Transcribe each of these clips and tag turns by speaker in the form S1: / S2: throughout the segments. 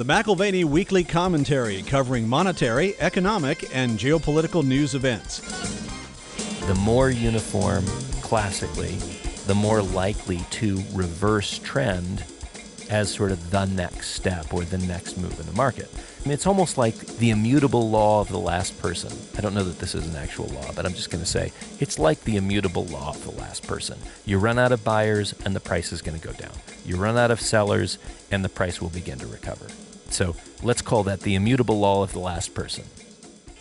S1: the McAlvany Weekly Commentary, covering monetary, economic, and geopolitical news events.
S2: The more uniform, classically, the more likely to reverse trend as sort of the next step or the next move in the market. I mean, it's almost like the immutable law of the last person. I don't know that this is an actual law, but I'm just going to say it's like the immutable law of the last person. You run out of buyers and the price is going to go down. You run out of sellers and the price will begin to recover. So let's call that the immutable law of the last person.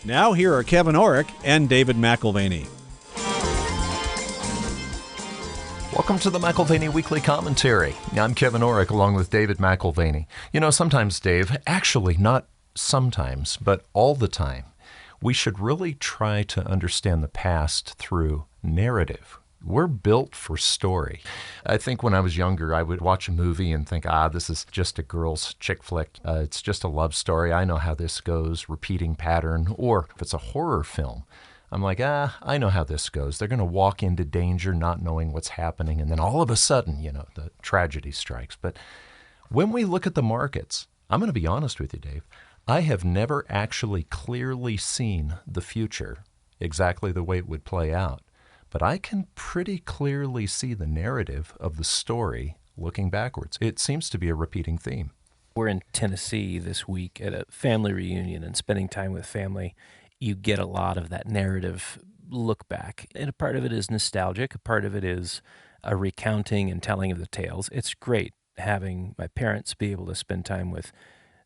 S1: Now here are Kevin Orrick and David McAlvany.
S3: Welcome to the McAlvany Weekly Commentary. I'm Kevin Orrick along with David McAlvany. You know, sometimes, Dave, actually not sometimes, but all the time, we should really try to understand the past through narrative. We're built for story. I think when I was younger, I would watch a movie and think, this is just a girl's chick flick. It's just a love story. I know how this goes, repeating pattern. Or if it's a horror film, I'm like, I know how this goes. They're going to walk into danger not knowing what's happening, and then all of a sudden, the tragedy strikes. But when we look at the markets, I'm going to be honest with you, Dave, I have never actually clearly seen the future exactly the way it would play out. But I can pretty clearly see the narrative of the story looking backwards. It seems to be a repeating theme.
S2: We're in Tennessee this week at a family reunion and spending time with family. You get a lot of that narrative look back. And a part of it is nostalgic. A part of it is a recounting and telling of the tales. It's great having my parents be able to spend time with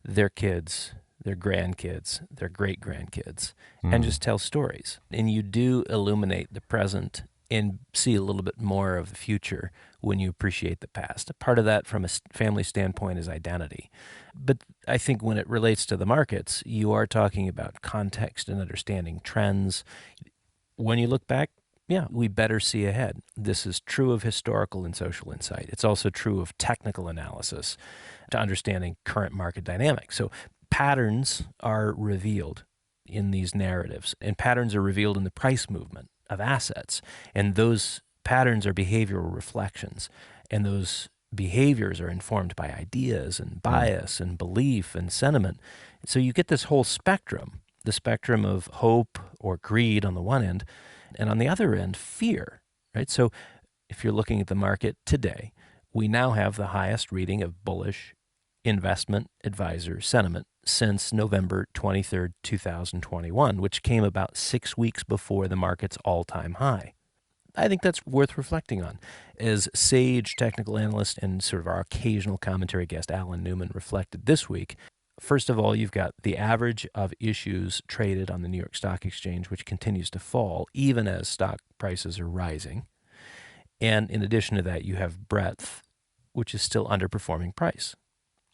S2: their kids, their grandkids, their great-grandkids, and just tell stories. And you do illuminate the present and see a little bit more of the future when you appreciate the past. A part of that from a family standpoint is identity. But I think when it relates to the markets, you are talking about context and understanding trends. When you look back, we better see ahead. This is true of historical and social insight. It's also true of technical analysis to understanding current market dynamics. So patterns are revealed in these narratives, and patterns are revealed in the price movement of assets. And those patterns are behavioral reflections. And those behaviors are informed by ideas and bias and belief and sentiment. So you get this whole spectrum, the spectrum of hope or greed on the one end, and on the other end, fear, right? So if you're looking at the market today, we now have the highest reading of bullish investment advisor sentiment since November 23rd, 2021, which came about 6 weeks before the market's all-time high. I think that's worth reflecting on. As sage technical analyst and sort of our occasional commentary guest, Alan Newman, reflected this week, first of all, you've got the average of issues traded on the New York Stock Exchange, which continues to fall even as stock prices are rising. And in addition to that, you have breadth, which is still underperforming price.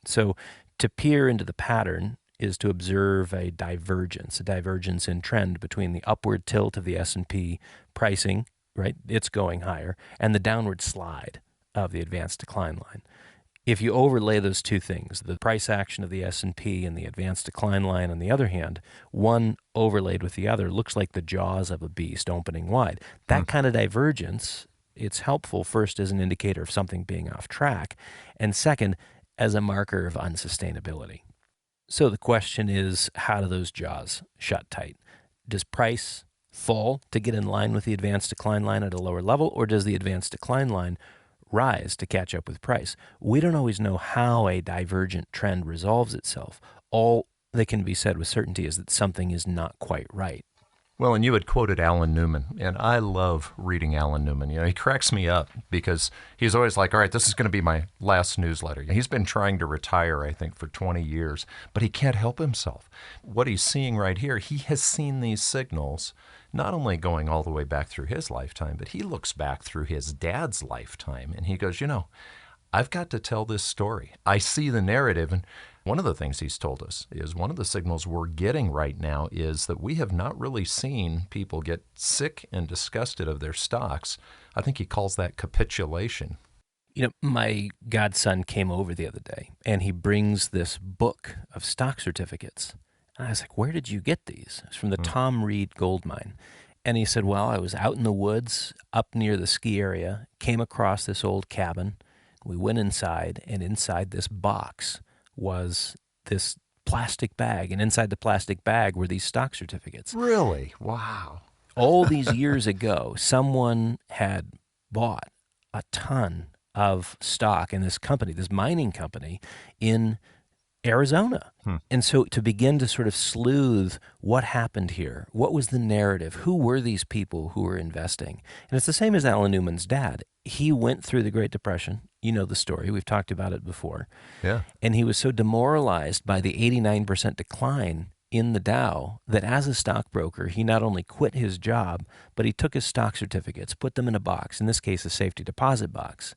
S2: So to peer into the pattern is to observe a divergence in trend between the upward tilt of the S&P pricing, right? It's going higher, and the downward slide of the advanced decline line. If you overlay those two things, the price action of the S&P and the advanced decline line on the other hand, one overlaid with the other looks like the jaws of a beast opening wide. That kind of divergence, it's helpful first as an indicator of something being off track, and second, as a marker of unsustainability. So the question is, how do those jaws shut tight? Does price fall to get in line with the advanced decline line at a lower level, or does the advanced decline line rise to catch up with price? We don't always know how a divergent trend resolves itself. All that can be said with certainty is that something is not quite right.
S3: Well, and you had quoted Alan Newman, and I love reading Alan Newman. He cracks me up because he's always like, all right, this is going to be my last newsletter. He's been trying to retire, I think, for 20 years, but he can't help himself. What he's seeing right here, he has seen these signals not only going all the way back through his lifetime, but he looks back through his dad's lifetime, and he goes, I've got to tell this story. I see the narrative, and one of the things he's told us is one of the signals we're getting right now is that we have not really seen people get sick and disgusted of their stocks. I think he calls that capitulation.
S2: My godson came over the other day, and he brings this book of stock certificates. And I was like, where did you get these? It's from the Tom Reed gold mine. And he said, well, I was out in the woods up near the ski area, came across this old cabin. We went inside, and inside this box was this plastic bag, and inside the plastic bag were these stock certificates.
S3: Really? Wow.
S2: All these years ago, someone had bought a ton of stock in this company, this mining company in Arizona. And so to begin to sort of sleuth what happened here, what was the narrative, who were these people who were investing? And it's the same as Alan Newman's dad. He went through the Great Depression. You know the story. We've talked about it before.
S3: Yeah.
S2: And he was so demoralized by the 89% decline in the Dow that as a stockbroker, he not only quit his job, but he took his stock certificates, put them in a box, in this case, a safety deposit box,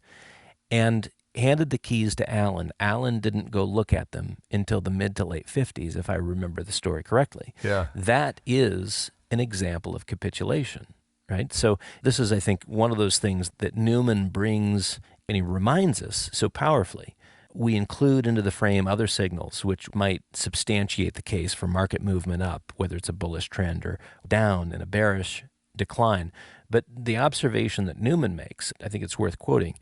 S2: and handed the keys to Alan. Alan didn't go look at them until the mid to late 50s, if I remember the story correctly.
S3: Yeah.
S2: That is an example of capitulation, right? So this is, I think, one of those things that Newman brings, and he reminds us so powerfully. We include into the frame other signals which might substantiate the case for market movement up, whether it's a bullish trend or down in a bearish decline. But the observation that Newman makes, I think it's worth quoting.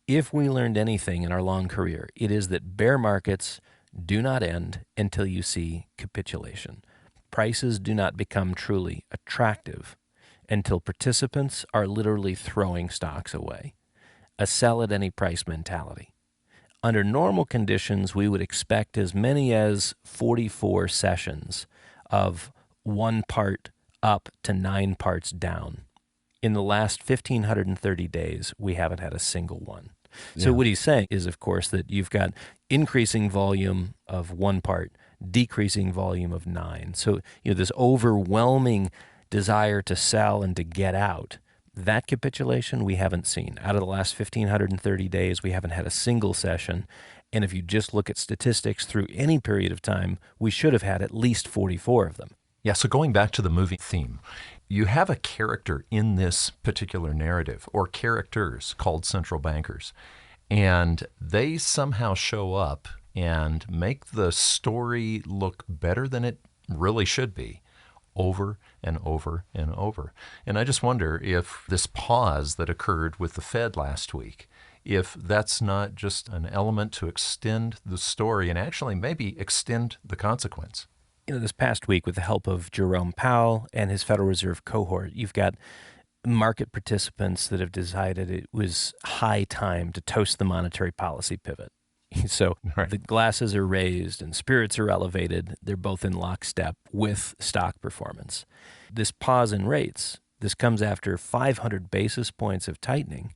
S2: If we learned anything in our long career, it is that bear markets do not end until you see capitulation. Prices do not become truly attractive until participants are literally throwing stocks away. A sell at any price mentality. Under normal conditions, we would expect as many as 44 sessions of 1 part up to 9 parts down. In the last 1,530 days, we haven't had a single one. So what he's saying is, of course, that you've got increasing volume of 1 part, decreasing volume of 9. So, this overwhelming desire to sell and to get out, that capitulation we haven't seen. Out of the last 1,530 days, we haven't had a single session. And if you just look at statistics through any period of time, we should have had at least 44 of them.
S3: Yeah, so going back to the movie theme, you have a character in this particular narrative, or characters called central bankers, and they somehow show up and make the story look better than it really should be, over and over and over. And I just wonder if this pause that occurred with the Fed last week, if that's not just an element to extend the story and actually maybe extend the consequence.
S2: This past week, with the help of Jerome Powell and his Federal Reserve cohort, you've got market participants that have decided it was high time to toast the monetary policy pivot. So the glasses are raised and spirits are elevated. They're both in lockstep with stock performance. This pause in rates, this comes after 500 basis points of tightening,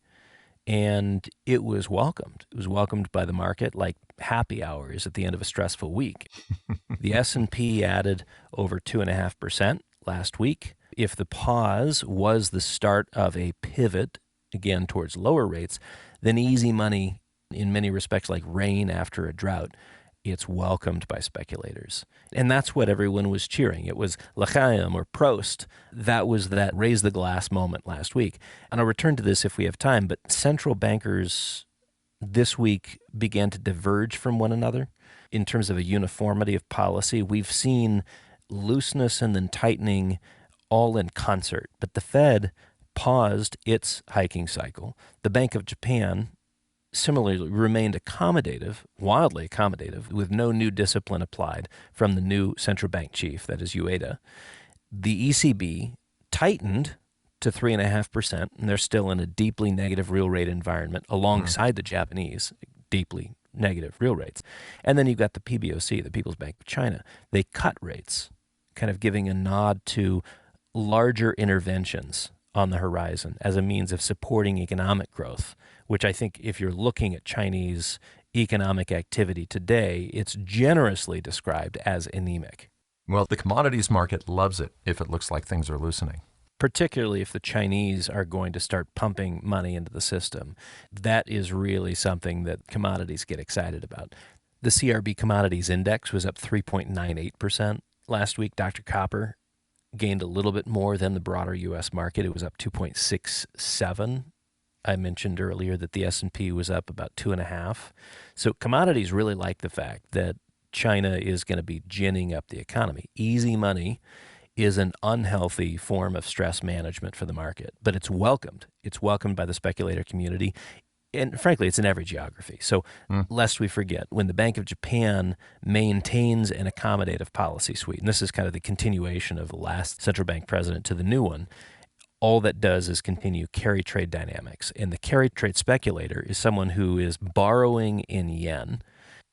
S2: and it was welcomed. It was welcomed by the market like happy hours at the end of a stressful week. The S&P added over 2.5% last week. If the pause was the start of a pivot, again, towards lower rates, then easy money, in many respects like rain after a drought, it's welcomed by speculators. And that's what everyone was cheering. It was L'chaim or Prost. That was that raise the glass moment last week. And I'll return to this if we have time, but central bankers this week began to diverge from one another in terms of a uniformity of policy. We've seen looseness and then tightening all in concert. But the Fed paused its hiking cycle. The Bank of Japan similarly remained accommodative, wildly accommodative, with no new discipline applied from the new central bank chief, that is Ueda. The ECB tightened to 3.5%, and they're still in a deeply negative real rate environment alongside the Japanese deeply negative real rates. And then you've got the PBOC, the People's Bank of China. They cut rates, kind of giving a nod to larger interventions on the horizon as a means of supporting economic growth, which I think if you're looking at Chinese economic activity today, it's generously described as anemic.
S3: Well, the commodities market loves it if it looks like things are loosening.
S2: Particularly if the Chinese are going to start pumping money into the system. That is really something that commodities get excited about. The CRB Commodities Index was up 3.98% last week. Dr. Copper gained a little bit more than the broader U.S. market. It was up 2.67. I mentioned earlier that the S&P was up about 2.5. So commodities really like the fact that China is going to be ginning up the economy. Easy money is an unhealthy form of stress management for the market, but it's welcomed. It's welcomed by the speculator community. And frankly, it's in every geography. So lest we forget, when the Bank of Japan maintains an accommodative policy suite, and this is kind of the continuation of the last central bank president to the new one, all that does is continue carry trade dynamics. And the carry trade speculator is someone who is borrowing in yen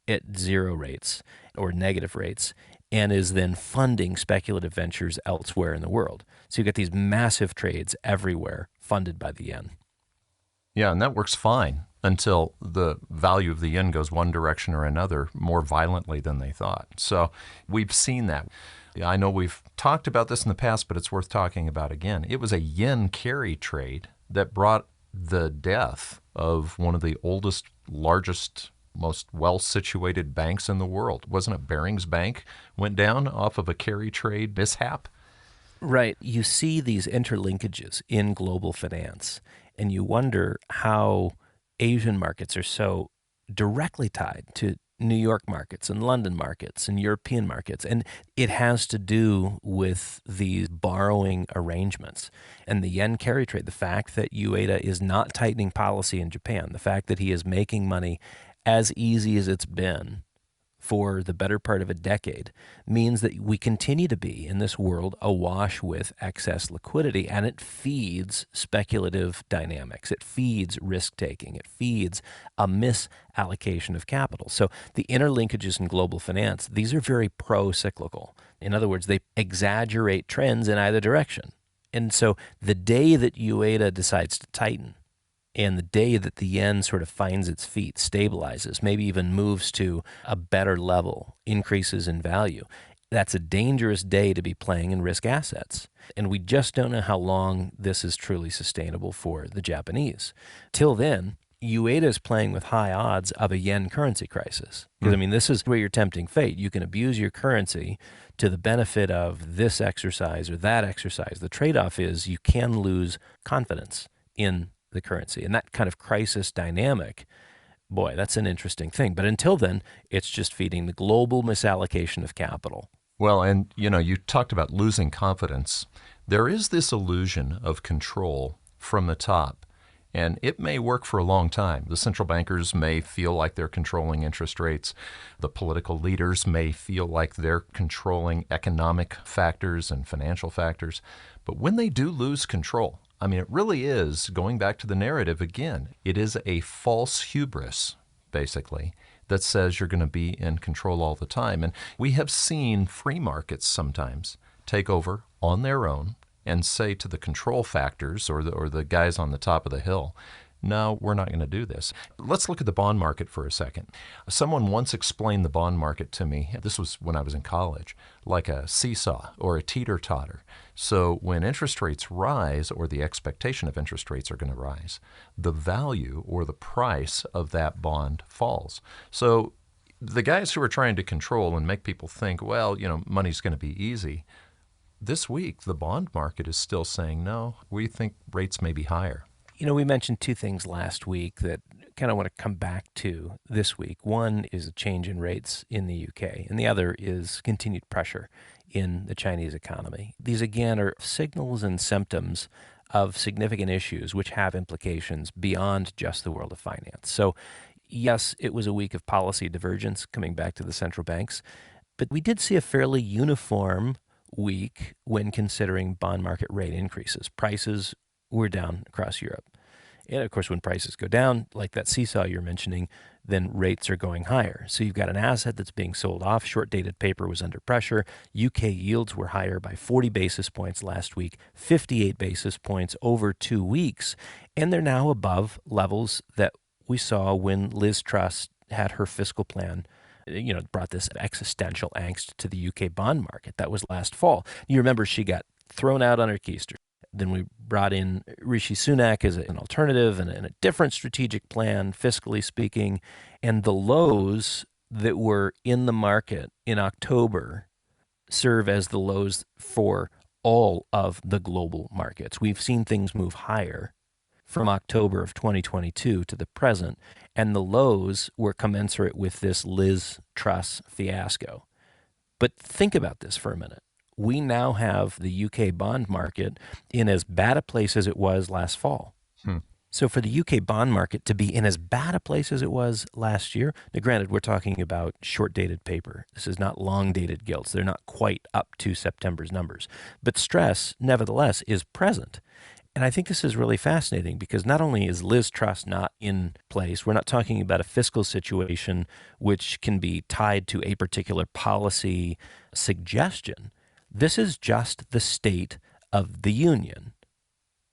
S2: at zero rates or negative rates and is then funding speculative ventures elsewhere in the world. So you've got these massive trades everywhere funded by the yen.
S3: Yeah, and that works fine until the value of the yen goes one direction or another more violently than they thought. So we've seen that. I know we've talked about this in the past, but it's worth talking about again. It was a yen carry trade that brought the death of one of the oldest, largest, most well-situated banks in the world. Wasn't it Barings Bank went down off of a carry trade mishap?
S2: Right. You see these interlinkages in global finance, and you wonder how Asian markets are so directly tied to New York markets and London markets and European markets. And it has to do with these borrowing arrangements and the yen carry trade. The fact that Ueda is not tightening policy in Japan, the fact that he is making money as easy as it's been for the better part of a decade, means that we continue to be in this world awash with excess liquidity, and it feeds speculative dynamics. It feeds risk-taking. It feeds a misallocation of capital. So the interlinkages in global finance, these are very pro-cyclical. In other words, they exaggerate trends in either direction. And so the day that Ueda decides to tighten, and the day that the yen sort of finds its feet, stabilizes, maybe even moves to a better level, increases in value, that's a dangerous day to be playing in risk assets. And we just don't know how long this is truly sustainable for the Japanese. Till then, Ueda is playing with high odds of a yen currency crisis. Because, I mean, this is where you're tempting fate. You can abuse your currency to the benefit of this exercise or that exercise. The trade-off is you can lose confidence in the currency. And that kind of crisis dynamic, boy, that's an interesting thing. But until then, it's just feeding the global misallocation of capital.
S3: Well, and you talked about losing confidence. There is this illusion of control from the top, and it may work for a long time. The central bankers may feel like they're controlling interest rates. The political leaders may feel like they're controlling economic factors and financial factors. But when they do lose control, I mean, it really is, going back to the narrative again, it is a false hubris, basically, that says you're going to be in control all the time. And we have seen free markets sometimes take over on their own and say to the control factors or the guys on the top of the hill, no, we're not going to do this. Let's look at the bond market for a second. Someone once explained the bond market to me, this was when I was in college, like a seesaw or a teeter-totter. So when interest rates rise, or the expectation of interest rates are going to rise, the value or the price of that bond falls. So the guys who are trying to control and make people think, well, money's going to be easy, this week the bond market is still saying, no, we think rates may be higher.
S2: We mentioned two things last week that kind of want to come back to this week. One is a change in rates in the UK, and the other is continued pressure in the Chinese economy. These, again, are signals and symptoms of significant issues which have implications beyond just the world of finance. So, yes, it was a week of policy divergence coming back to the central banks, but we did see a fairly uniform week when considering bond market rate increases. Prices were down across Europe. And of course, when prices go down, like that seesaw you're mentioning, then rates are going higher. So you've got an asset that's being sold off. Short-dated paper was under pressure. UK yields were higher by 40 basis points last week, 58 basis points over 2 weeks. And they're now above levels that we saw when Liz Truss had her fiscal plan, brought this existential angst to the UK bond market. That was last fall. You remember she got thrown out on her keister. Then we brought in Rishi Sunak as an alternative and a different strategic plan, fiscally speaking. And the lows that were in the market in October serve as the lows for all of the global markets. We've seen things move higher from October of 2022 to the present, and the lows were commensurate with this Liz Truss fiasco. But think about this for a minute. We now have the UK bond market in as bad a place as it was last fall. So for the UK bond market to be in as bad a place as it was last year, now granted, we're talking about short-dated paper. This is not long-dated gilts. They're not quite up to September's numbers. But stress, nevertheless, is present. And I think this is really fascinating because not only is Liz Truss not in place, we're not talking about a fiscal situation which can be tied to a particular policy suggestion. This is just the state of the union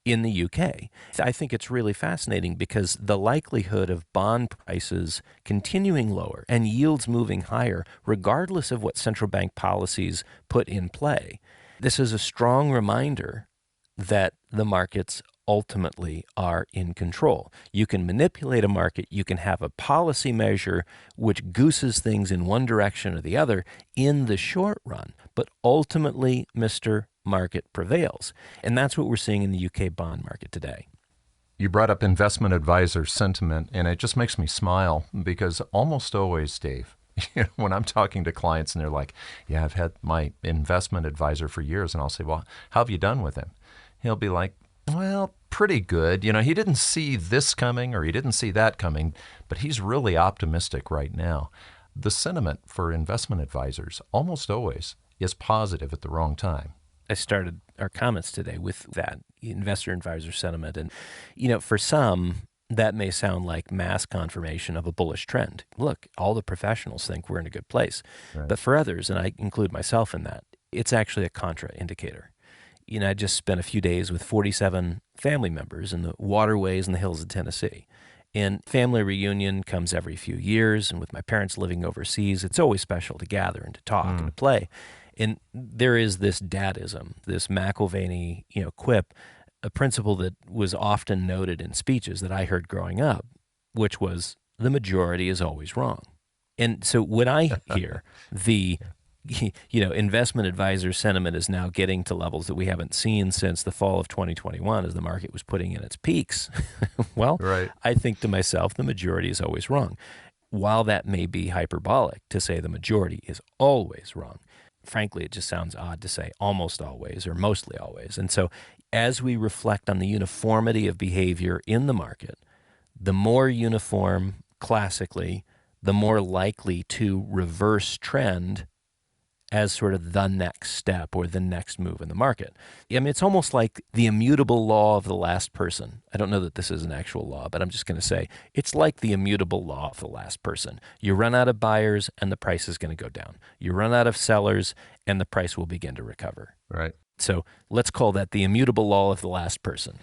S2: in the UK. I think it's really fascinating because the likelihood of bond prices continuing lower and yields moving higher, regardless of what central bank policies put in play, this is a strong reminder that the markets ultimately are in control. You can manipulate a market, you can have a policy measure which gooses things in one direction or the other in the short run, but ultimately, Mr. Market prevails. And that's what we're seeing in the UK bond market today.
S3: You brought up investment advisor sentiment, and it just makes me smile because almost always, Dave, when I'm talking to clients and they're like, yeah, I've had my investment advisor for years, and I'll say, well, how have you done with him? He'll be like, well, pretty good. He didn't see this coming or he didn't see that coming, but he's really optimistic right now. The sentiment for investment advisors almost always is positive at the wrong time.
S2: I started our comments today with that investor advisor sentiment. And, for some, that may sound like mass confirmation of a bullish trend. Look, all the professionals think we're in a good place.
S3: Right.
S2: But for others, and I include myself in that, it's actually a contra-indicator. I just spent a few days with 47 family members in the waterways and the hills of Tennessee. And family reunion comes every few years. And with my parents living overseas, it's always special to gather and to talk and to play. And there is this dadism, this McAlvany, quip, a principle that was often noted in speeches that I heard growing up, which was the majority is always wrong. And so when I hear the investment advisor sentiment is now getting to levels that we haven't seen since the fall of 2021 as the market was putting in its peaks. Well,
S3: right.
S2: I think to myself, the majority is always wrong. While that may be hyperbolic to say the majority is always wrong, frankly, it just sounds odd to say almost always or mostly always. And so as we reflect on the uniformity of behavior in the market, the more uniform, classically, the more likely to reverse trend as sort of the next step or the next move in the market. I mean, it's almost like the immutable law of the last person. I don't know that this is an actual law, but I'm just going to say it's like the immutable law of the last person. You run out of buyers and the price is going to go down. You run out of sellers and the price will begin to recover.
S3: Right.
S2: So let's call that the immutable law of the last person.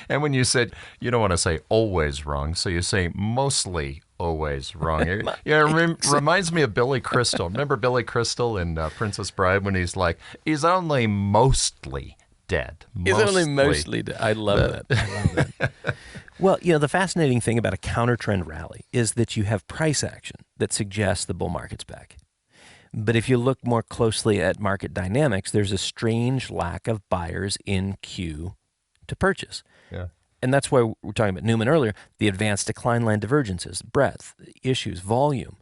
S3: And when you said you don't want to say always wrong, so you say mostly always wrong. Reminds me of Billy Crystal. Remember Billy Crystal in Princess Bride when he's like, he's only mostly dead.
S2: He's only mostly dead. I love that. I love that. Well, the fascinating thing about a counter-trend rally is that you have price action that suggests the bull market's back. But if you look more closely at market dynamics, there's a strange lack of buyers in queue to purchase.
S3: Yeah.
S2: And that's why we're talking about Newman earlier, the advanced decline line divergences, breadth, issues, volume.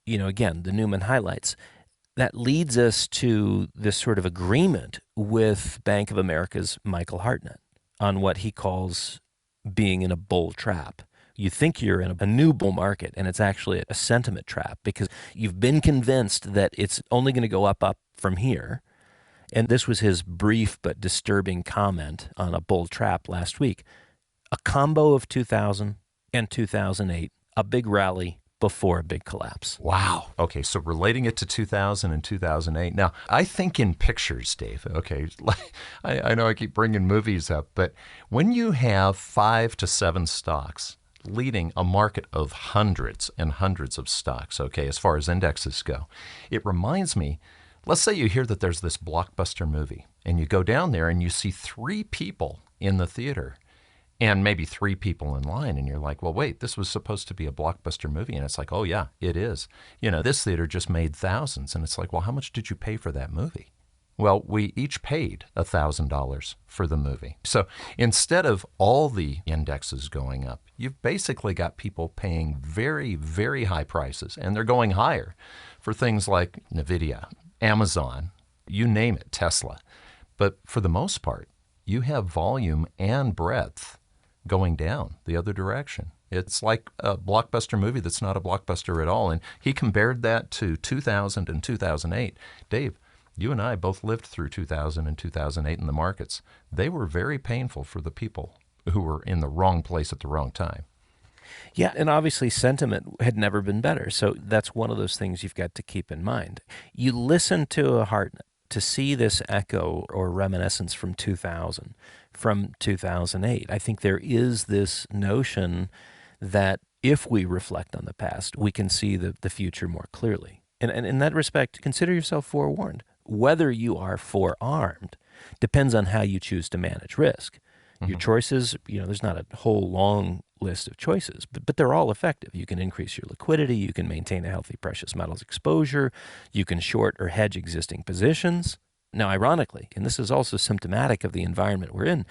S2: Again, the Newman highlights. That leads us to this sort of agreement with Bank of America's Michael Hartnett on what he calls being in a bull trap. You think you're in a new bull market, and it's actually a sentiment trap because you've been convinced that it's only going to go up from here. And this was his brief but disturbing comment on a bull trap last week. A combo of 2000 and 2008, a big rally before a big collapse.
S3: Wow. Okay, so relating it to 2000 and 2008. Now, I think in pictures, Dave. Okay, I know I keep bringing movies up, but when you have 5 to 7 stocks leading a market of hundreds and hundreds of stocks, okay, as far as indexes go, it reminds me, let's say you hear that there's this blockbuster movie, and you go down there and you see 3 people in the theater and maybe 3 people in line, and you're like, well, wait, this was supposed to be a blockbuster movie. And it's like, oh, yeah, it is. This theater just made thousands. And it's like, well, how much did you pay for that movie? Well, we each paid $1,000 for the movie. So instead of all the indexes going up, you've basically got people paying very, very high prices, and they're going higher for things like NVIDIA, Amazon, you name it, Tesla. But for the most part, you have volume and breadth going down the other direction. It's like a blockbuster movie that's not a blockbuster at all. And he compared that to 2000 and 2008. Dave, you and I both lived through 2000 and 2008 in the markets. They were very painful for the people who were in the wrong place at the wrong time.
S2: Yeah, and obviously sentiment had never been better. So that's one of those things you've got to keep in mind. You listen to a Hartnett to see this echo or reminiscence from 2000, from 2008. I think there is this notion that if we reflect on the past, we can see the future more clearly. And in that respect, consider yourself forewarned. Whether you are forearmed depends on how you choose to manage risk. Your choices, there's not a whole long list of choices, but they're all effective. You can increase your liquidity. You can maintain a healthy precious metals exposure. You can short or hedge existing positions. Now, ironically, and this is also symptomatic of the environment we're in,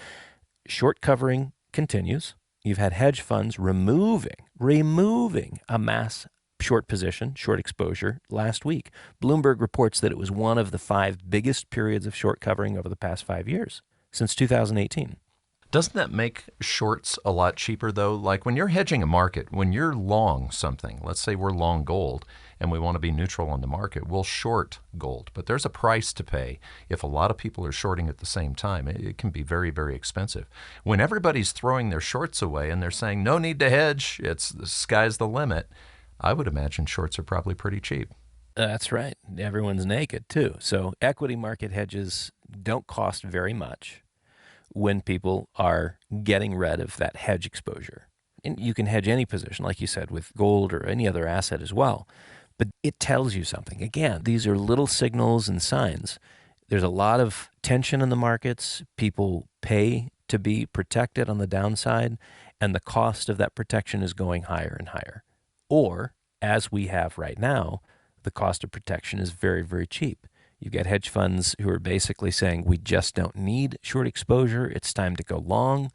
S2: short covering continues. You've had hedge funds removing a mass short position, short exposure last week. Bloomberg reports that it was one of the 5 biggest periods of short covering over the past 5 years, since 2018.
S3: Doesn't that make shorts a lot cheaper, though? Like when you're hedging a market, when you're long something, let's say we're long gold and we want to be neutral on the market, we'll short gold. But there's a price to pay. If a lot of people are shorting at the same time, it can be very, very expensive. When everybody's throwing their shorts away and they're saying, no need to hedge, the sky's the limit, I would imagine shorts are probably pretty cheap.
S2: That's right. Everyone's naked, too. So equity market hedges don't cost very much when people are getting rid of that hedge exposure. And you can hedge any position, like you said, with gold or any other asset as well. But it tells you something. Again, these are little signals and signs. There's a lot of tension in the markets. People pay to be protected on the downside, and the cost of that protection is going higher and higher. Or, as we have right now, the cost of protection is very, very cheap. You've got hedge funds who are basically saying, we just don't need short exposure. It's time to go long.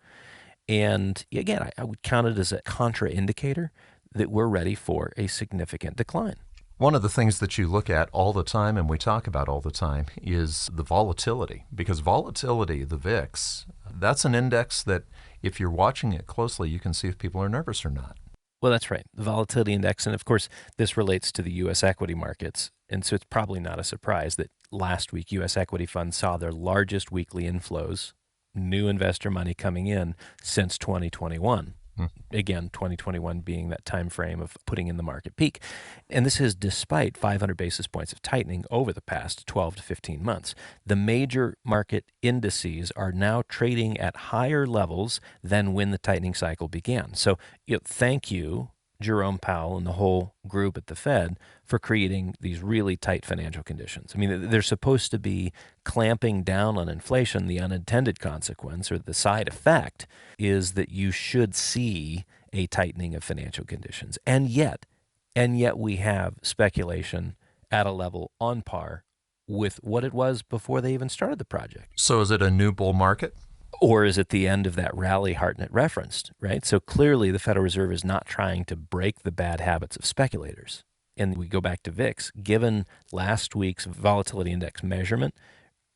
S2: And again, I would count it as a contraindicator that we're ready for a significant decline.
S3: One of the things that you look at all the time and we talk about all the time is the volatility. Because volatility, the VIX, that's an index that if you're watching it closely, you can see if people are nervous or not.
S2: Well, that's right. The volatility index. And of course, this relates to the U.S. equity markets. And so it's probably not a surprise that last week U.S. equity funds saw their largest weekly inflows, new investor money coming in since 2021. Again, 2021 being that time frame of putting in the market peak. And this is despite 500 basis points of tightening over the past 12 to 15 months. The major market indices are now trading at higher levels than when the tightening cycle began. So thank you, Jerome Powell and the whole group at the Fed, for creating these really tight financial conditions. I mean, they're supposed to be clamping down on inflation. The unintended consequence or the side effect is that you should see a tightening of financial conditions. And yet we have speculation at a level on par with what it was before they even started the project.
S3: So is it a new bull market?
S2: Or is it the end of that rally Hartnett referenced, right? So clearly the Federal Reserve is not trying to break the bad habits of speculators. And we go back to VIX. Given last week's volatility index measurement,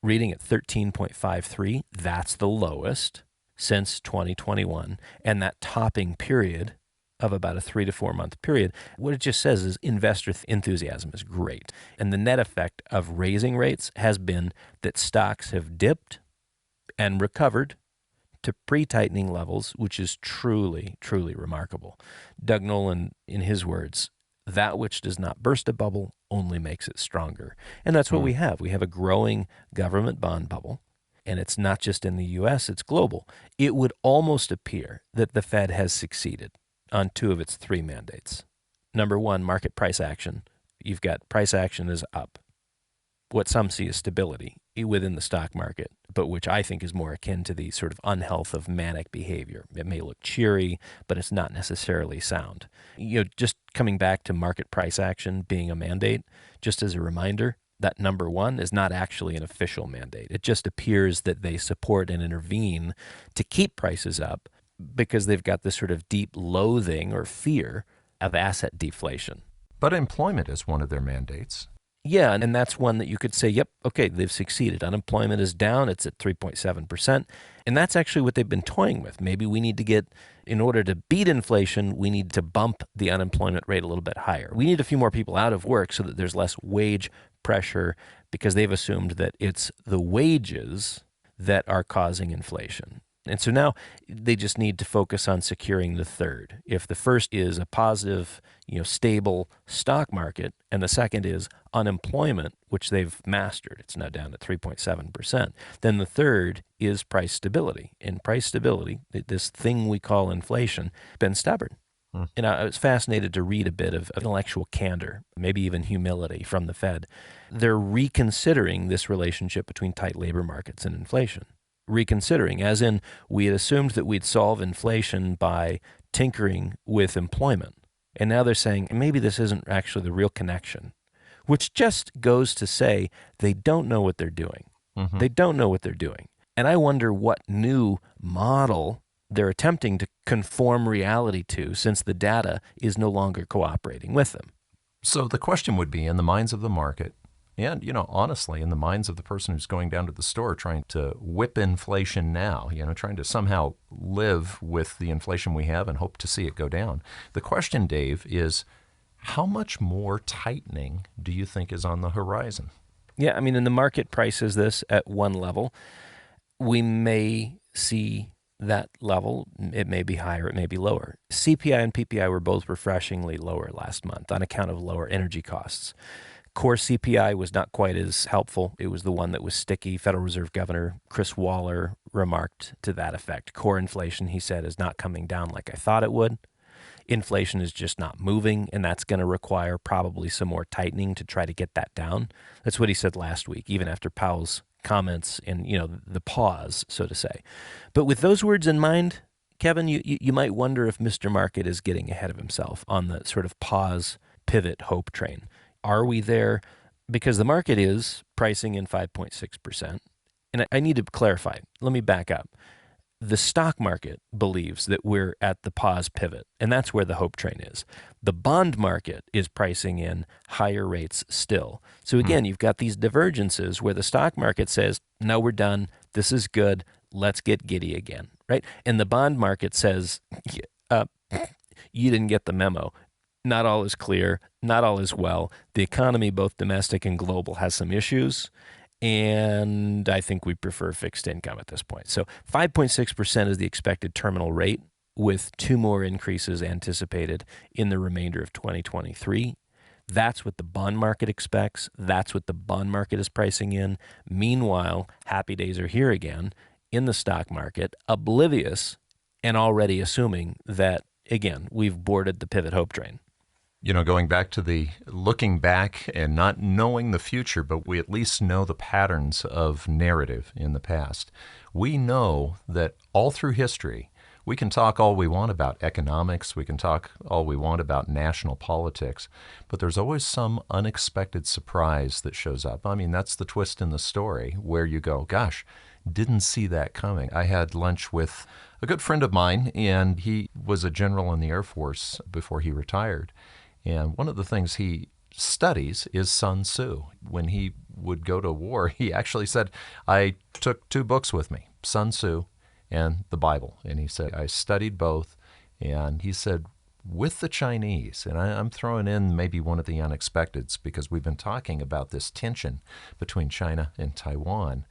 S2: reading at 13.53, that's the lowest since 2021. And that topping period of about a 3 to 4 month period, what it just says is investor enthusiasm is great. And the net effect of raising rates has been that stocks have dipped and recovered to pre-tightening levels, which is truly, truly remarkable. Doug Nolan, in his words, that which does not burst a bubble only makes it stronger. And that's what we have. We have a growing government bond bubble, and it's not just in the U.S., it's global. It would almost appear that the Fed has succeeded on 2 of its 3 mandates. Number 1, market price action. You've got price action is up. What some see as stability within the stock market, but which I think is more akin to the sort of unhealth of manic behavior. It may look cheery, but it's not necessarily sound. Just coming back to market price action being a mandate, just as a reminder, that number 1 is not actually an official mandate. It just appears that they support and intervene to keep prices up because they've got this sort of deep loathing or fear of asset deflation.
S3: But employment is one of their mandates.
S2: Yeah, and that's one that you could say, yep, okay, they've succeeded. Unemployment is down. It's at 3.7%. And that's actually what they've been toying with. Maybe we need to get, in order to beat inflation, we need to bump the unemployment rate a little bit higher. We need a few more people out of work so that there's less wage pressure, because they've assumed that it's the wages that are causing inflation. And so now they just need to focus on securing the third. If the first is a positive, stable stock market, and the second is unemployment, which they've mastered, it's now down to 3.7%, then the third is price stability. And price stability, this thing we call inflation, been stubborn. And I was fascinated to read a bit of intellectual candor, maybe even humility from the Fed. They're reconsidering this relationship between tight labor markets and inflation. Reconsidering, as in, we had assumed that we'd solve inflation by tinkering with employment. And now they're saying maybe this isn't actually the real connection, which just goes to say they don't know what they're doing. Mm-hmm. They don't know what they're doing. And I wonder what new model they're attempting to conform reality to, since the data is no longer cooperating with them.
S3: So the question would be, in the minds of the market, and, honestly, in the minds of the person who's going down to the store trying to whip inflation now, trying to somehow live with the inflation we have and hope to see it go down. The question, Dave, is how much more tightening do you think is on the horizon?
S2: Yeah, and the market prices this at one level. We may see that level. It may be higher, it may be lower. CPI and PPI were both refreshingly lower last month on account of lower energy costs. Core CPI was not quite as helpful. It was the one that was sticky. Federal Reserve Governor Chris Waller remarked to that effect. Core inflation, he said, is not coming down like I thought it would. Inflation is just not moving, and that's going to require probably some more tightening to try to get that down. That's what he said last week, even after Powell's comments in, the pause, so to say. But with those words in mind, Kevin, you might wonder if Mr. Market is getting ahead of himself on the sort of pause, pivot, hope train. Are we there? Because the market is pricing in 5.6%. And I need to clarify. Let me back up. The stock market believes that we're at the pause pivot, and that's where the hope train is. The bond market is pricing in higher rates still. So again, you've got these divergences where the stock market says, no, we're done. This is good. Let's get giddy again, right? And the bond market says, you didn't get the memo. Not all is clear. Not all is well. The economy, both domestic and global, has some issues. And I think we prefer fixed income at this point. So 5.6% is the expected terminal rate, with 2 more increases anticipated in the remainder of 2023. That's what the bond market expects. That's what the bond market is pricing in. Meanwhile, happy days are here again in the stock market, oblivious and already assuming that, again, we've boarded the pivot hope train.
S3: Going back to the looking back and not knowing the future, but we at least know the patterns of narrative in the past. We know that all through history, we can talk all we want about economics, we can talk all we want about national politics, but there's always some unexpected surprise that shows up. That's the twist in the story where you go, gosh, didn't see that coming. I had lunch with a good friend of mine, and he was a general in the Air Force before he retired. And one of the things he studies is Sun Tzu. When he would go to war, he actually said, I took 2 books with me, Sun Tzu and the Bible. And he said, I studied both. And he said, with the Chinese, and I'm throwing in maybe one of the unexpecteds because we've been talking about this tension between China and Taiwan.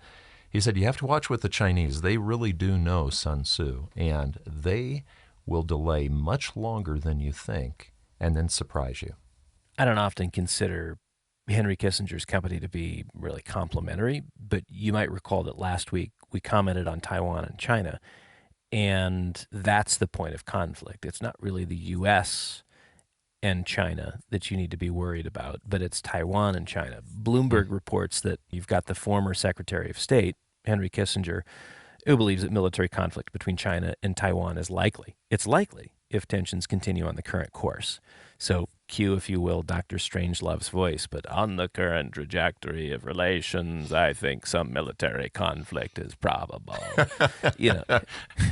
S3: He said, you have to watch with the Chinese. They really do know Sun Tzu, and they will delay much longer than you think and then surprise you.
S2: I don't often consider Henry Kissinger's company to be really complimentary, but you might recall that last week we commented on Taiwan and China, and that's the point of conflict. It's not really the U.S. and China that you need to be worried about, but it's Taiwan and China. Bloomberg reports that you've got the former Secretary of State, Henry Kissinger, who believes that military conflict between China and Taiwan is likely. It's likely if tensions continue on the current course. So cue, if you will, Dr. Strangelove's voice, but on the current trajectory of relations, I think some military conflict is probable.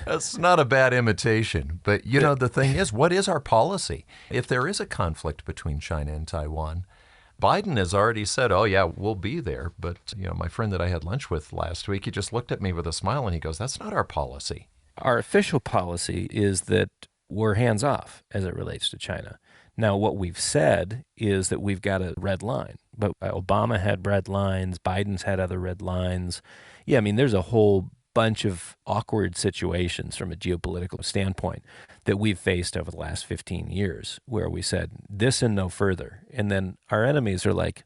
S3: That's not a bad imitation. But, the thing is, what is our policy? If there is a conflict between China and Taiwan, Biden has already said, oh, yeah, we'll be there. But, my friend that I had lunch with last week, he just looked at me with a smile and he goes, that's not our policy.
S2: Our official policy is that we're hands off as it relates to China. Now, what we've said is that we've got a red line. But Obama had red lines. Biden's had other red lines. Yeah, I mean, there's a whole bunch of awkward situations from a geopolitical standpoint that we've faced over the last 15 years where we said this and no further. And then our enemies are like,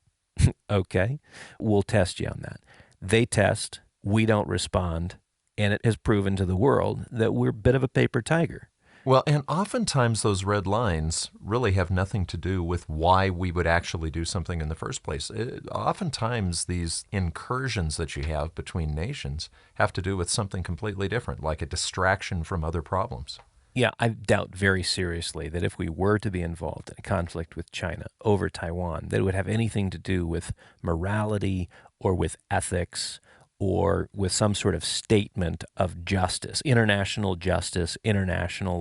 S2: okay, we'll test you on that. They test, we don't respond, and it has proven to the world that we're a bit of a paper tiger.
S3: Well, and oftentimes those red lines really have nothing to do with why we would actually do something in the first place. Oftentimes these incursions that you have between nations have to do with something completely different, like a distraction from other problems.
S2: Yeah, I doubt very seriously that if we were to be involved in a conflict with China over Taiwan, that it would have anything to do with morality or with ethics or with some sort of statement of justice, international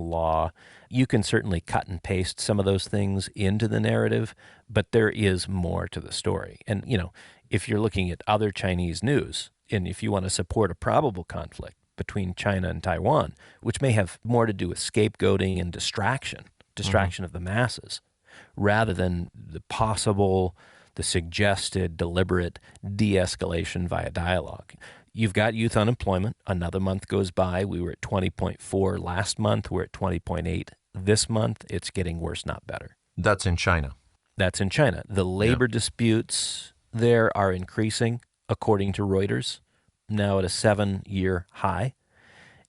S2: law. You can certainly cut and paste some of those things into the narrative, but there is more to the story. And, if you're looking at other Chinese news, and if you want to support a probable conflict between China and Taiwan, which may have more to do with scapegoating and distraction of the masses, rather than the suggested, deliberate de-escalation via dialogue. You've got youth unemployment. Another month goes by. We were at 20.4 last month. We're at 20.8 this month. It's getting worse, not better.
S3: That's in China.
S2: That's in China. The labor disputes there are increasing, according to Reuters, now at a 7-year high.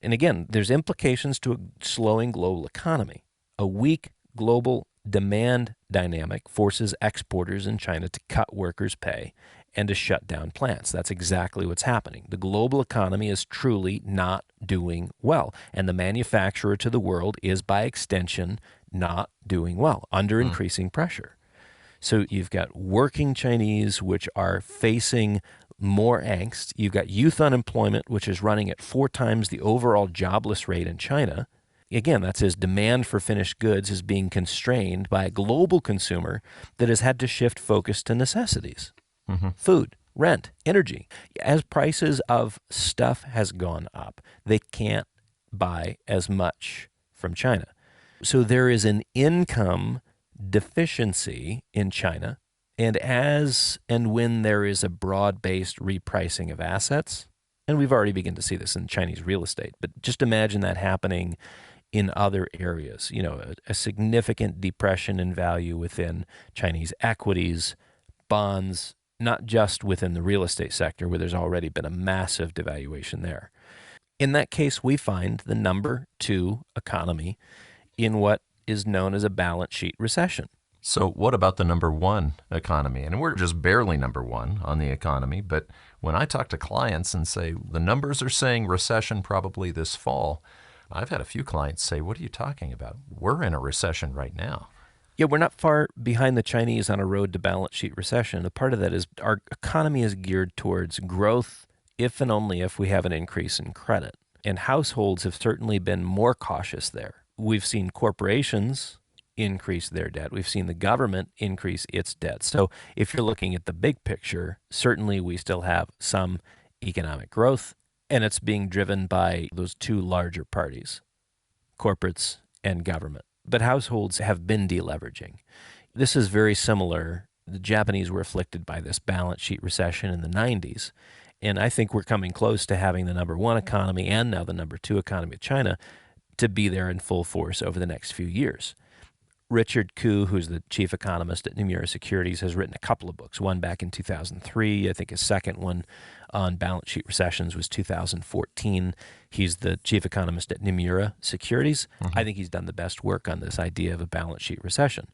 S2: And again, there's implications to a slowing global economy. A weak global demand dynamic forces exporters in China to cut workers' pay and to shut down plants. That's exactly what's happening. The global economy is truly not doing well, and the manufacturer to the world is, by extension, not doing well, under increasing pressure. So you've got working Chinese, which are facing more angst. You've got youth unemployment, which is running at 4 times the overall jobless rate in China. Again, that's as demand for finished goods is being constrained by a global consumer that has had to shift focus to necessities. Food, rent, energy. As prices of stuff has gone up, they can't buy as much from China. So there is an income deficiency in China, and as and when there is a broad-based repricing of assets, and we've already begun to see this in Chinese real estate, but just imagine that happening in other areas, a significant depression in value within Chinese equities, bonds, not just within the real estate sector where there's already been a massive devaluation there. In that case, we find the number 2 economy in what is known as a balance sheet recession.
S3: So what about the number 1 economy? And we're just barely number 1 on the economy, but when I talk to clients and say the numbers are saying recession probably this fall, I've had a few clients say, what are you talking about? We're in a recession right now.
S2: Yeah, we're not far behind the Chinese on a road to balance sheet recession. A part of that is our economy is geared towards growth if and only if we have an increase in credit. And households have certainly been more cautious there. We've seen corporations increase their debt. We've seen the government increase its debt. So if you're looking at the big picture, certainly we still have some economic growth, and it's being driven by those 2 larger parties, corporates and government. But households have been deleveraging. This is very similar. The Japanese were afflicted by this balance sheet recession in the 90s. And I think we're coming close to having the number 1 economy and now the number 2 economy of China to be there in full force over the next few years. Richard Koo, who's the chief economist at Nomura Securities, has written a couple of books, one back in 2003. I think his second one on balance sheet recessions was 2014. He's the chief economist at Nomura Securities. I think he's done the best work on this idea of a balance sheet recession.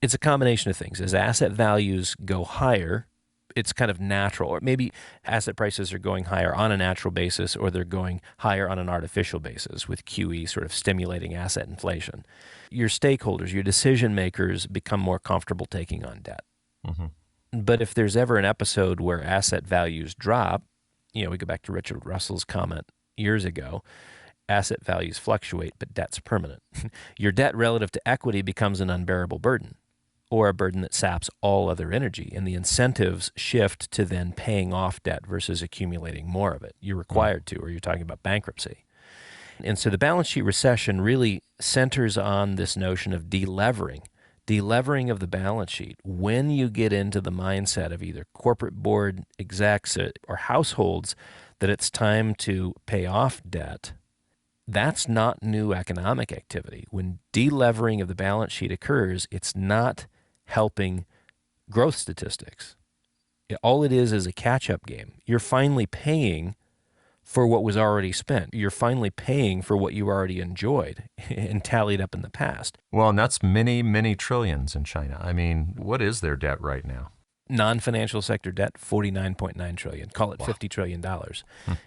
S2: It's a combination of things. As asset values go higher, it's kind of natural, or maybe asset prices are going higher on a natural basis, or they're going higher on an artificial basis with QE sort of stimulating asset inflation. Your stakeholders, your decision makers become more comfortable taking on debt. But if there's ever an episode where asset values drop, we go back to Richard Russell's comment years ago, asset values fluctuate, but debt's permanent. Your debt relative to equity becomes an unbearable burden. or a burden that saps all other energy. And the incentives shift to then paying off debt versus accumulating more of it. You're required to, or you're talking about bankruptcy. And so the balance sheet recession really centers on this notion of delevering of the balance sheet. When you get into the mindset of either corporate board execs or households that it's time to pay off debt, that's not new economic activity. When delevering of the balance sheet occurs, it's not helping growth statistics. All it is a catch-up game. You're finally paying for what was already spent. You're finally paying for what you already enjoyed and tallied up in the past.
S3: Well, and that's many, many trillions in China. I mean, what is their debt right now?
S2: Non-financial sector debt, $49.9 trillion. Call it $50 trillion.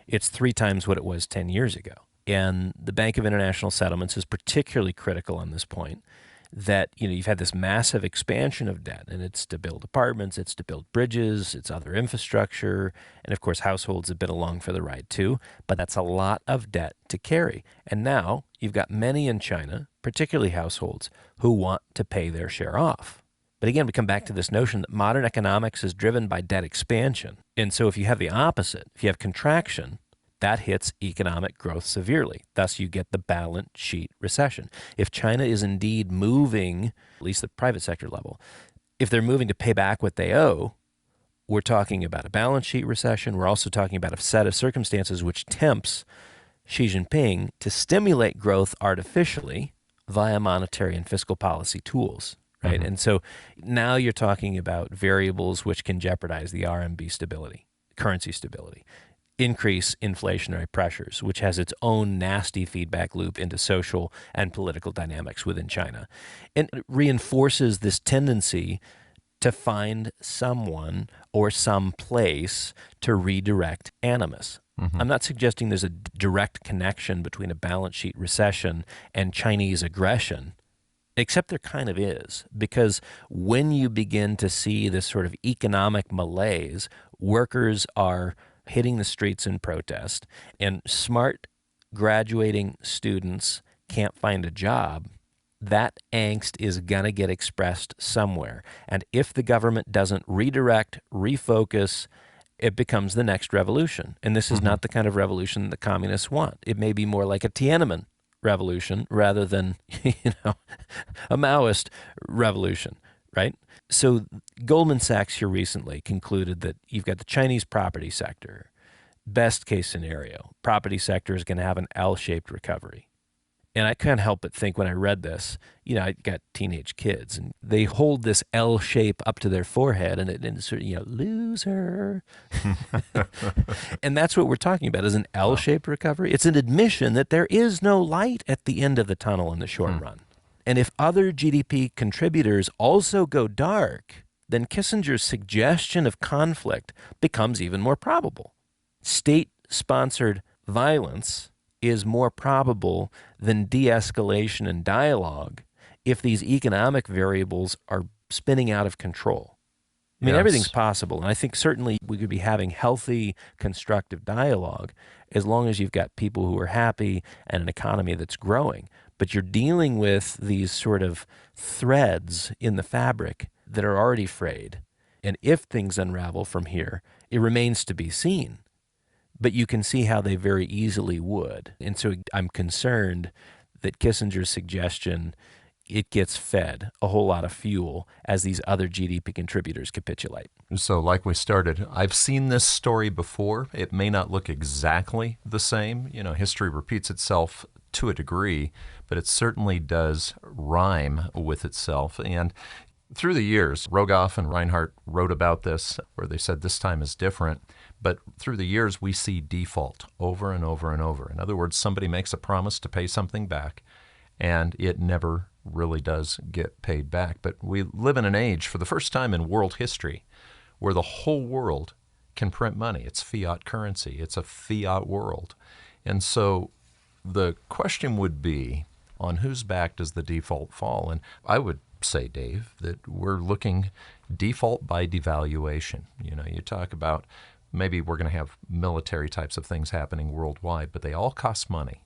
S2: It's 3 times what it was 10 years ago. And the Bank of International Settlements is particularly critical on this point, that you've had this massive expansion of debt, and it's to build apartments, it's to build bridges, it's other infrastructure, and of course households have been along for the ride too, but that's a lot of debt to carry. And now you've got many in China, particularly households, who want to pay their share off. But again, we come back to this notion that modern economics is driven by debt expansion. And so if you have the opposite, if you have contraction, that hits economic growth severely. Thus, you get the balance sheet recession. If China is indeed moving, at least the private sector level, if they're moving to pay back what they owe, we're talking about a balance sheet recession. We're also talking about a set of circumstances which tempts Xi Jinping to stimulate growth artificially via monetary and fiscal policy tools, right? Mm-hmm. And so now you're talking about variables which can jeopardize the RMB stability, currency stability, increase inflationary pressures, which has its own nasty feedback loop into social and political dynamics within China. And it reinforces this tendency to find someone or some place to redirect animus. Mm-hmm. I'm not suggesting there's a direct connection between a balance sheet recession and Chinese aggression, except there kind of is, because when you begin to see this sort of economic malaise, workers are hitting the streets in protest, and smart graduating students can't find a job, that angst is going to get expressed somewhere. And if the government doesn't redirect, refocus, it becomes the next revolution. And this is not the kind of revolution the communists want. It may be more like a Tiananmen revolution rather than, a Maoist revolution, right? So Goldman Sachs here recently concluded that you've got the Chinese property sector. Best case scenario, property sector is going to have an L-shaped recovery. And I can't help but think when I read this, I got teenage kids and they hold this L shape up to their forehead and sort of, loser. And that's what we're talking about is an L-shaped recovery. It's an admission that there is no light at the end of the tunnel in the short run. And if other GDP contributors also go dark, then Kissinger's suggestion of conflict becomes even more probable. State-sponsored violence is more probable than de-escalation and dialogue if these economic variables are spinning out of control. I mean, everything's possible. And I think certainly we could be having healthy, constructive dialogue as long as you've got people who are happy and an economy that's growing. But you're dealing with these sort of threads in the fabric that are already frayed. And if things unravel from here, it remains to be seen. But you can see how they very easily would. And so I'm concerned that Kissinger's suggestion, it gets fed a whole lot of fuel as these other GDP contributors capitulate.
S3: So like we started, I've seen this story before. It may not look exactly the same. History repeats itself to a degree, but it certainly does rhyme with itself. And through the years, Rogoff and Reinhardt wrote about this, where they said this time is different. But through the years, we see default over and over and over. In other words, somebody makes a promise to pay something back, and it never really does get paid back. But we live in an age, for the first time in world history, where the whole world can print money. It's fiat currency. It's a fiat world. And so the question would be, on whose back does the default fall? And I would say, Dave, that we're looking default by devaluation. You talk about maybe we're going to have military types of things happening worldwide, but they all cost money.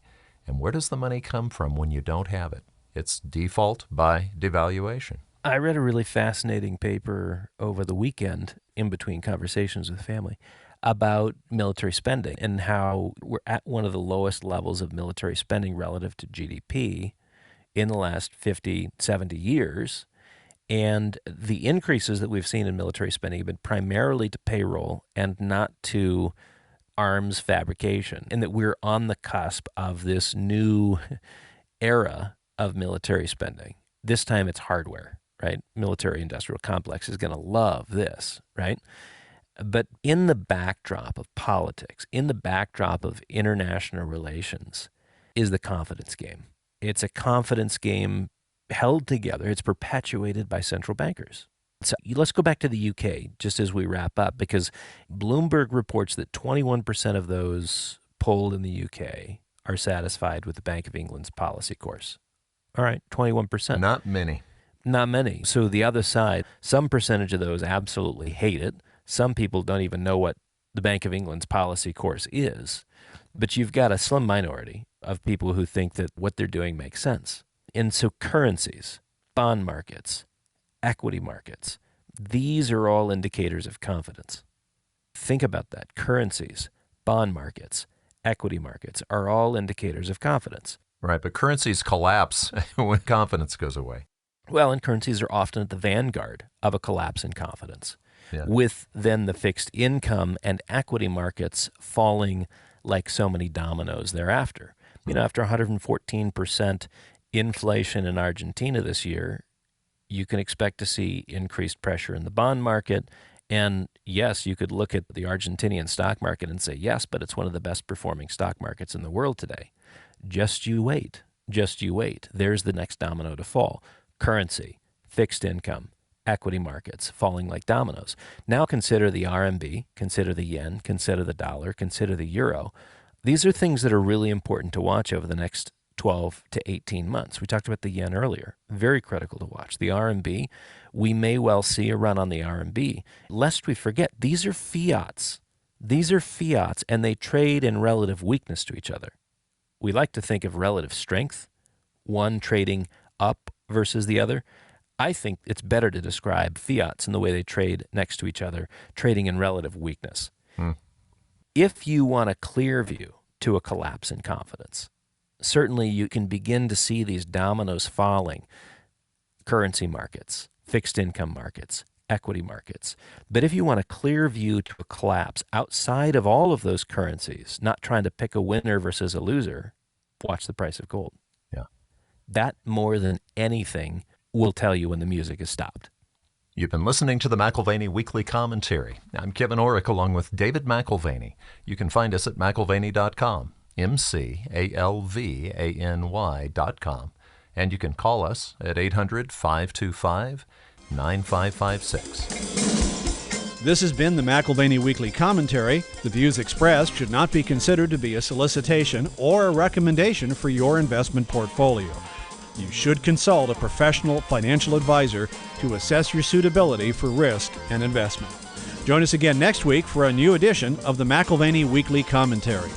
S3: And where does the money come from when you don't have it? It's default by devaluation.
S2: I read a really fascinating paper over the weekend in between conversations with family about military spending and how we're at one of the lowest levels of military spending relative to GDP in the last 50, 70 years. And the increases that we've seen in military spending have been primarily to payroll and not to arms fabrication, and that we're on the cusp of this new era of military spending. This time it's hardware, right? Military industrial complex is going to love this, right? But in the backdrop of politics, in the backdrop of international relations, is the confidence game. It's a confidence game held together. It's perpetuated by central bankers. So let's go back to the UK just as we wrap up, because Bloomberg reports that 21% of those polled in the UK are satisfied with the Bank of England's policy course. All right, 21%.
S3: Not many.
S2: Not many. So the other side, some percentage of those absolutely hate it. Some people don't even know what the Bank of England's policy course is. But you've got a slim minority of people who think that what they're doing makes sense. And so currencies, bond markets, equity markets, these are all indicators of confidence. Think about that. Currencies, bond markets, equity markets are all indicators of confidence.
S3: Right, but currencies collapse when confidence goes away.
S2: Well, and currencies are often at the vanguard of a collapse in confidence, with then the fixed income and equity markets falling like so many dominoes thereafter. You know, after 114% inflation in Argentina this year, you can expect to see increased pressure in the bond market. And yes, you could look at the Argentinian stock market and say, yes, but it's one of the best performing stock markets in the world today. Just you wait. Just you wait. There's the next domino to fall. Currency, fixed income, equity markets falling like dominoes. Now consider the RMB, consider the yen, consider the dollar, consider the euro. These are things that are really important to watch over the next 12 to 18 months. We talked about the yen earlier. Very critical to watch. The RMB, we may well see a run on the RMB. Lest we forget, these are fiats. These are fiats, and they trade in relative weakness to each other. We like to think of relative strength, one trading up versus the other. I think it's better to describe fiats in the way they trade next to each other, trading in relative weakness. If you want a clear view to a collapse in confidence, certainly you can begin to see these dominoes falling. Currency markets, fixed income markets, equity markets. But if you want a clear view to a collapse outside of all of those currencies, not trying to pick a winner versus a loser, watch the price of gold.
S3: Yeah.
S2: That more than anything will tell you when the music is stopped.
S3: You've been listening to the McAlvany Weekly Commentary. I'm Kevin Orrick along with David McAlvany. You can find us at McAlvany.com, McAlvany.com. And you can call us at 800-525-9556.
S1: This has been the McAlvany Weekly Commentary. The views expressed should not be considered to be a solicitation or a recommendation for your investment portfolio. You should consult a professional financial advisor to assess your suitability for risk and investment. Join us again next week for a new edition of the McAlvany Weekly Commentary.